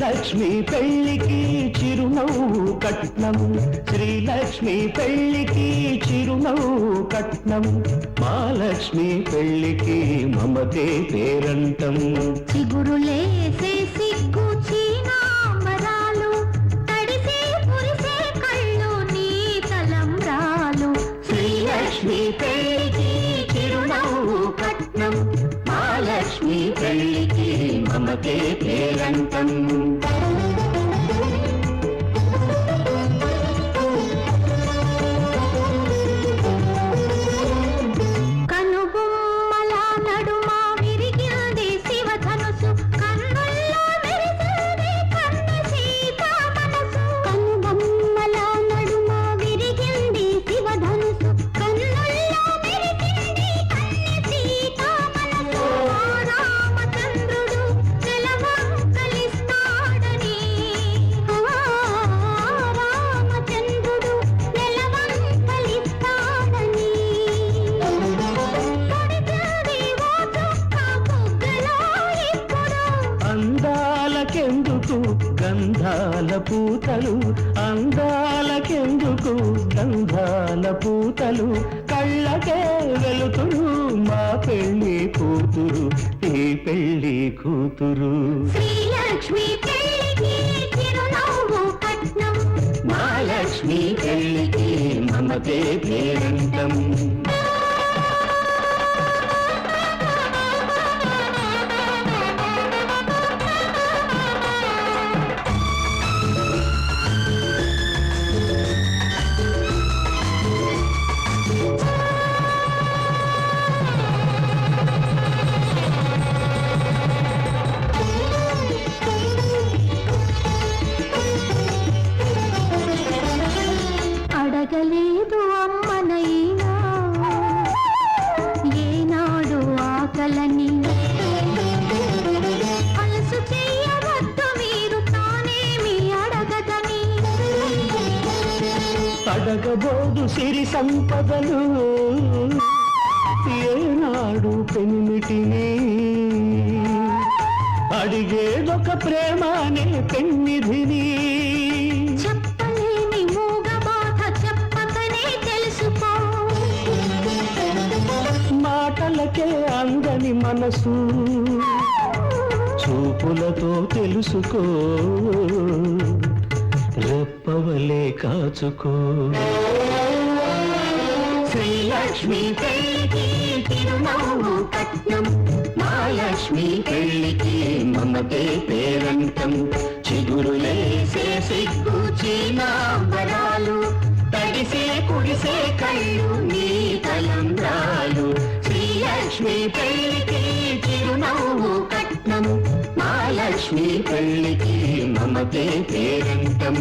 శ్రీలక్ష్మి పెళ్లికి చిరునవ్వు కట్నం, శ్రీలక్ష్మి పెళ్లికి చిరునవ్వు కట్నం, మహాలక్ష్మి పెళ్లికి మమతే పేరంటం. చిగురులేసే సిగ్గు చీనాంబరాలు, తడిసే పురిసే కళ్ళు నీ తలంబ్రాలు. శ్రీలక్ష్మి పెళ్లికి చిరునవ్వు కట్నం, మహాలక్ష్మి పెళ్లికి మమతే పేరంటం. అందాలకెందుకు గంధాల పూతలు, అందాలకెందుకు గంధాల పూతలు, కళ్ళకే వెలుతురు మా పెళ్లి కూతురు, ఈ పెళ్లి కూతురు. శ్రీలక్ష్మి పెళ్లికి చిరునవ్వు కట్నం, మహాలక్ష్మి పెళ్లికి మమతే పేరంటం. అడగలేదు అమ్మనైనా ఏనాడు ఆకలని, అలసు చెయ్యవద్దు మీరు తానేమి అడగదని. అడగబోదు సిరి సంపదలు ఏనాడు పెన్నిటిని, అడిగేదొక ప్రేమ అనే పెన్నిధిని. చెప్పలేని మూగ బాధ చెప్పకనే తెలుసుకో, మాటలకే అందని మనసు చూపులతో తెలుసుకో, రెప్పవలే కాచుకో. శ్రీలక్ష్మి పెళ్లికి చిరునవ్వు కట్నం, మహాలక్ష్మి పెళ్లికి మమతే పేరంటం. చిగురులేసే సిగ్గు చీనాంబరాలు, తడిసే కుడిసే కళ్ళు నీ తలంబ్రాలు. శ్రీలక్ష్మి పెళ్లికి చిరునవ్వు కట్నం, మహాలక్ష్మి పెళ్లికి మమతే పేరంటం.